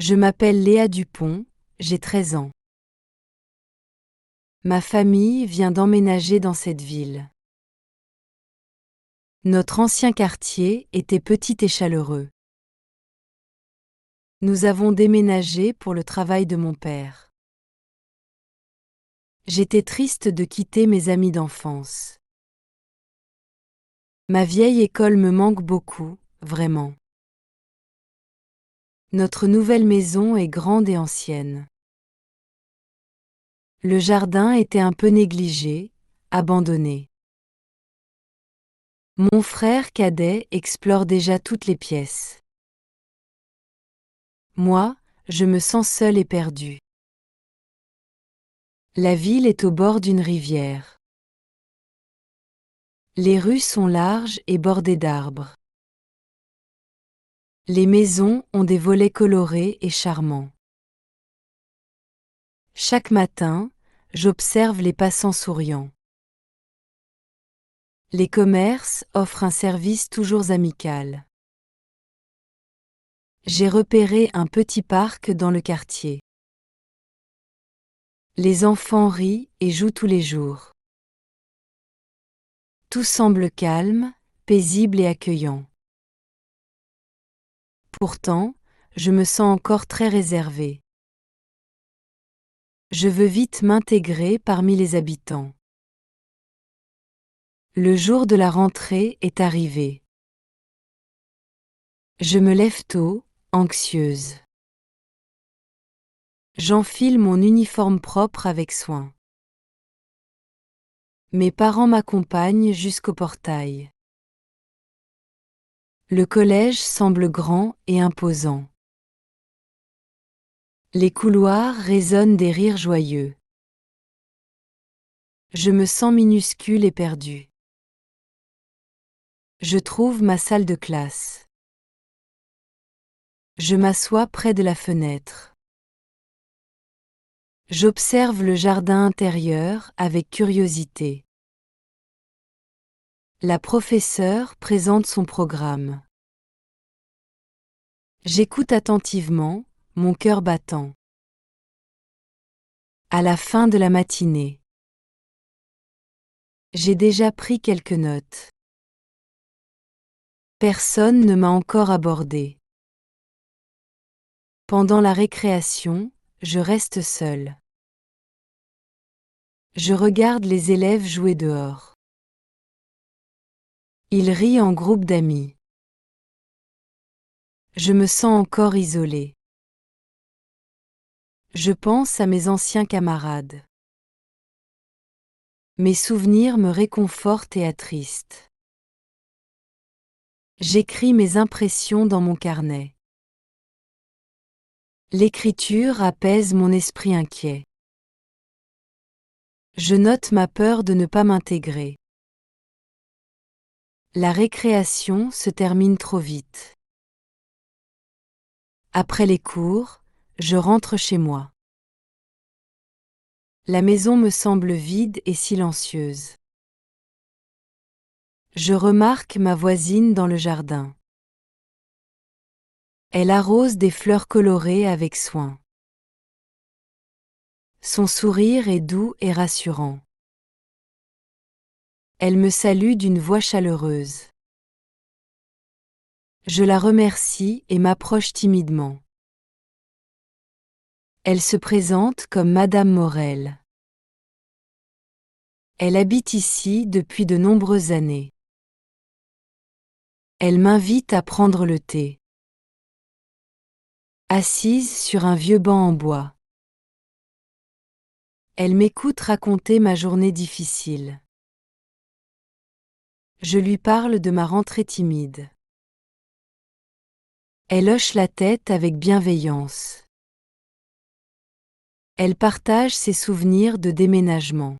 Je m'appelle Léa Dupont, j'ai 13 ans. Ma famille vient d'emménager dans cette ville. Notre ancien quartier était petit et chaleureux. Nous avons déménagé pour le travail de mon père. J'étais triste de quitter mes amis d'enfance. Ma vieille école me manque beaucoup, vraiment. Notre nouvelle maison est grande et ancienne. Le jardin était un peu négligé, abandonné. Mon frère cadet explore déjà toutes les pièces. Moi, je me sens seule et perdue. La ville est au bord d'une rivière. Les rues sont larges et bordées d'arbres. Les maisons ont des volets colorés et charmants. Chaque matin, j'observe les passants souriants. Les commerces offrent un service toujours amical. J'ai repéré un petit parc dans le quartier. Les enfants rient et jouent tous les jours. Tout semble calme, paisible et accueillant. Pourtant, je me sens encore très réservée. Je veux vite m'intégrer parmi les habitants. Le jour de la rentrée est arrivé. Je me lève tôt, anxieuse. J'enfile mon uniforme propre avec soin. Mes parents m'accompagnent jusqu'au portail. Le collège semble grand et imposant. Les couloirs résonnent des rires joyeux. Je me sens minuscule et perdue. Je trouve ma salle de classe. Je m'assois près de la fenêtre. J'observe le jardin intérieur avec curiosité. La professeure présente son programme. J'écoute attentivement, mon cœur battant. À la fin de la matinée, j'ai déjà pris quelques notes. Personne ne m'a encore abordé. Pendant la récréation, je reste seule. Je regarde les élèves jouer dehors. Ils rient en groupe d'amis. Je me sens encore isolée. Je pense à mes anciens camarades. Mes souvenirs me réconfortent et attristent. J'écris mes impressions dans mon carnet. L'écriture apaise mon esprit inquiet. Je note ma peur de ne pas m'intégrer. La récréation se termine trop vite. Après les cours, je rentre chez moi. La maison me semble vide et silencieuse. Je remarque ma voisine dans le jardin. Elle arrose des fleurs colorées avec soin. Son sourire est doux et rassurant. Elle me salue d'une voix chaleureuse. Je la remercie et m'approche timidement. Elle se présente comme Madame Morel. Elle habite ici depuis de nombreuses années. Elle m'invite à prendre le thé. Assise sur un vieux banc en bois. Elle m'écoute raconter ma journée difficile. Je lui parle de ma rentrée timide. Elle hoche la tête avec bienveillance. Elle partage ses souvenirs de déménagement.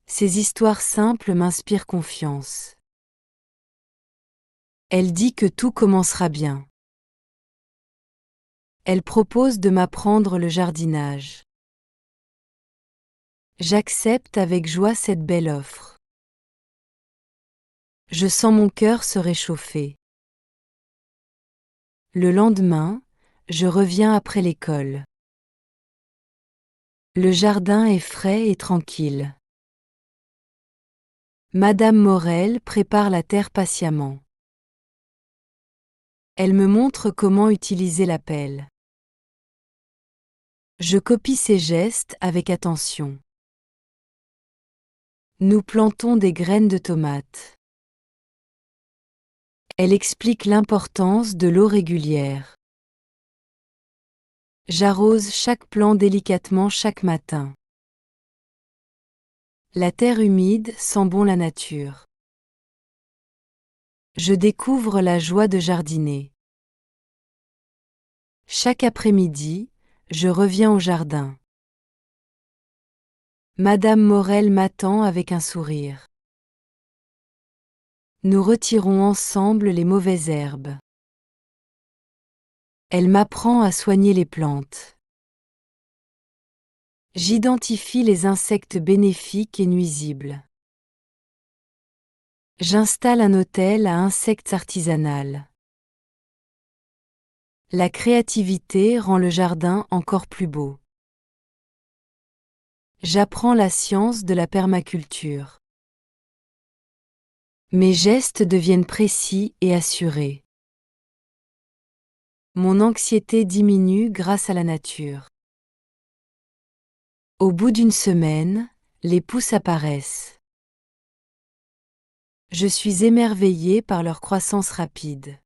Ces histoires simples m'inspirent confiance. Elle dit que tout commencera bien. Elle propose de m'apprendre le jardinage. J'accepte avec joie cette belle offre. Je sens mon cœur se réchauffer. Le lendemain, je reviens après l'école. Le jardin est frais et tranquille. Madame Morel prépare la terre patiemment. Elle me montre comment utiliser la pelle. Je copie ses gestes avec attention. Nous plantons des graines de tomates. Elle explique l'importance de l'eau régulière. J'arrose chaque plant délicatement chaque matin. La terre humide sent bon la nature. Je découvre la joie de jardiner. Chaque après-midi, je reviens au jardin. Madame Morel m'attend avec un sourire. Nous retirons ensemble les mauvaises herbes. Elle m'apprend à soigner les plantes. J'identifie les insectes bénéfiques et nuisibles. J'installe un hôtel à insectes artisanal. La créativité rend le jardin encore plus beau. J'apprends la science de la permaculture. Mes gestes deviennent précis et assurés. Mon anxiété diminue grâce à la nature. Au bout d'une semaine, les pousses apparaissent. Je suis émerveillée par leur croissance rapide.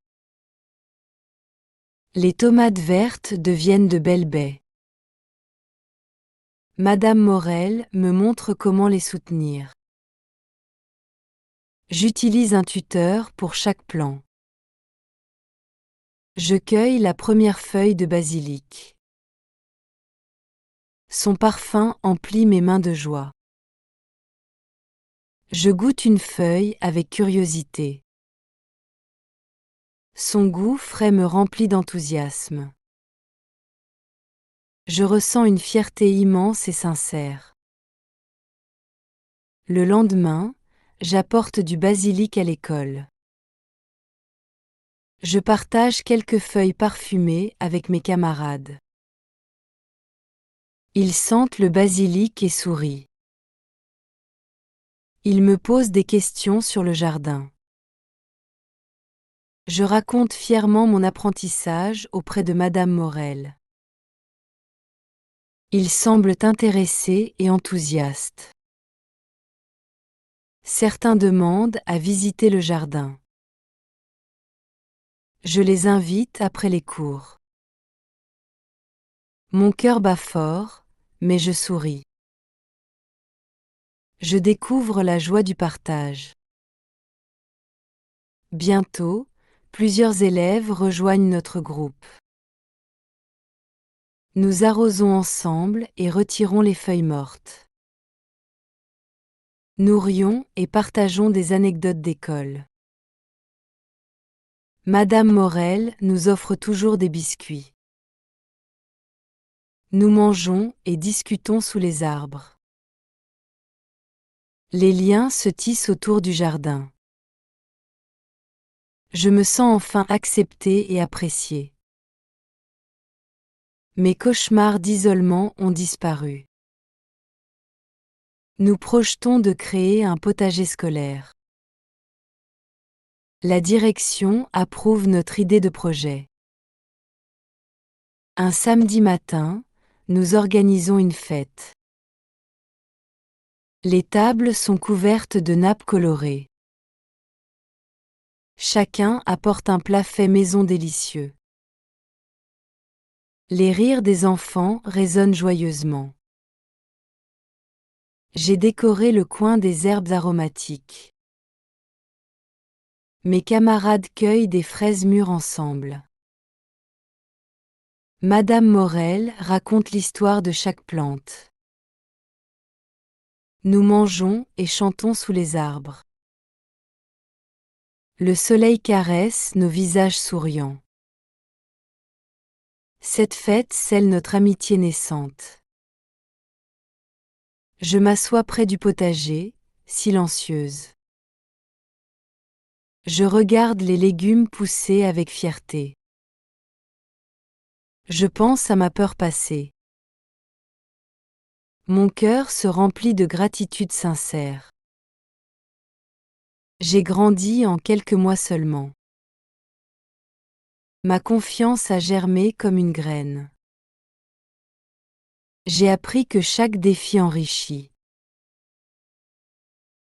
Les tomates vertes deviennent de belles baies. Madame Morel me montre comment les soutenir. J'utilise un tuteur pour chaque plant. Je cueille la première feuille de basilic. Son parfum emplit mes mains de joie. Je goûte une feuille avec curiosité. Son goût frais me remplit d'enthousiasme. Je ressens une fierté immense et sincère. Le lendemain, j'apporte du basilic à l'école. Je partage quelques feuilles parfumées avec mes camarades. Ils sentent le basilic et sourient. Ils me posent des questions sur le jardin. Je raconte fièrement mon apprentissage auprès de Madame Morel. Ils semblent intéressés et enthousiastes. Certains demandent à visiter le jardin. Je les invite après les cours. Mon cœur bat fort, mais je souris. Je découvre la joie du partage. Bientôt, plusieurs élèves rejoignent notre groupe. Nous arrosons ensemble et retirons les feuilles mortes. Nous rions et partageons des anecdotes d'école. Madame Morel nous offre toujours des biscuits. Nous mangeons et discutons sous les arbres. Les liens se tissent autour du jardin. Je me sens enfin acceptée et appréciée. Mes cauchemars d'isolement ont disparu. Nous projetons de créer un potager scolaire. La direction approuve notre idée de projet. Un samedi matin, nous organisons une fête. Les tables sont couvertes de nappes colorées. Chacun apporte un plat fait maison délicieux. Les rires des enfants résonnent joyeusement. J'ai décoré le coin des herbes aromatiques. Mes camarades cueillent des fraises mûres ensemble. Madame Morel raconte l'histoire de chaque plante. Nous mangeons et chantons sous les arbres. Le soleil caresse nos visages souriants. Cette fête scelle notre amitié naissante. Je m'assois près du potager, silencieuse. Je regarde les légumes pousser avec fierté. Je pense à ma peur passée. Mon cœur se remplit de gratitude sincère. J'ai grandi en quelques mois seulement. Ma confiance a germé comme une graine. J'ai appris que chaque défi enrichit.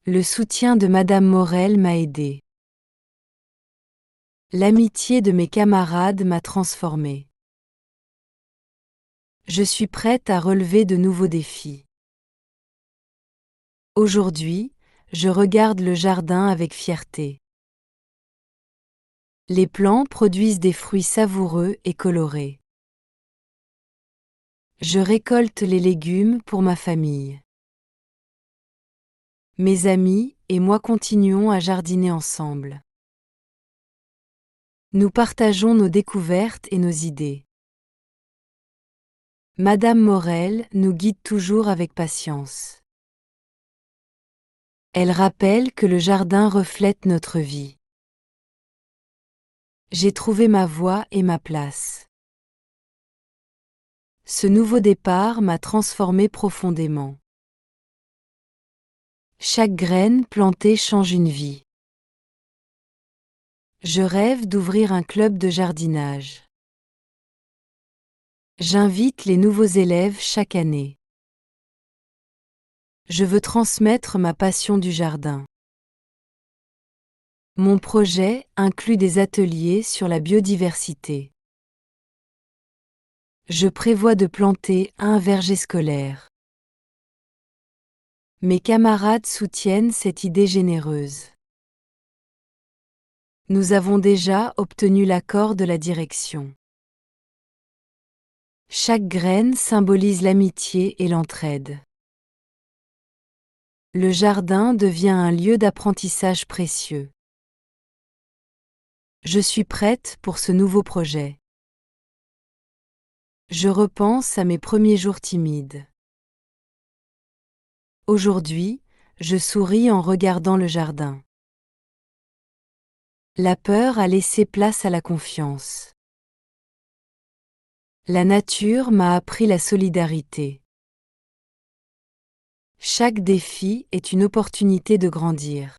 Le soutien de Madame Morel m'a aidé. L'amitié de mes camarades m'a transformée. Je suis prête à relever de nouveaux défis. Aujourd'hui, je regarde le jardin avec fierté. Les plants produisent des fruits savoureux et colorés. Je récolte les légumes pour ma famille. Mes amis et moi continuons à jardiner ensemble. Nous partageons nos découvertes et nos idées. Madame Morel nous guide toujours avec patience. Elle rappelle que le jardin reflète notre vie. J'ai trouvé ma voie et ma place. Ce nouveau départ m'a transformé profondément. Chaque graine plantée change une vie. Je rêve d'ouvrir un club de jardinage. J'invite les nouveaux élèves chaque année. Je veux transmettre ma passion du jardin. Mon projet inclut des ateliers sur la biodiversité. Je prévois de planter un verger scolaire. Mes camarades soutiennent cette idée généreuse. Nous avons déjà obtenu l'accord de la direction. Chaque graine symbolise l'amitié et l'entraide. Le jardin devient un lieu d'apprentissage précieux. Je suis prête pour ce nouveau projet. Je repense à mes premiers jours timides. Aujourd'hui, je souris en regardant le jardin. La peur a laissé place à la confiance. La nature m'a appris la solidarité. Chaque défi est une opportunité de grandir.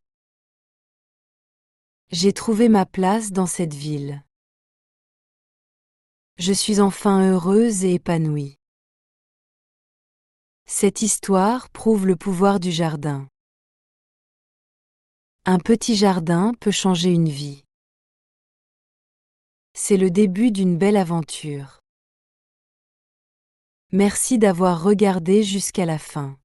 J'ai trouvé ma place dans cette ville. Je suis enfin heureuse et épanouie. Cette histoire prouve le pouvoir du jardin. Un petit jardin peut changer une vie. C'est le début d'une belle aventure. Merci d'avoir regardé jusqu'à la fin.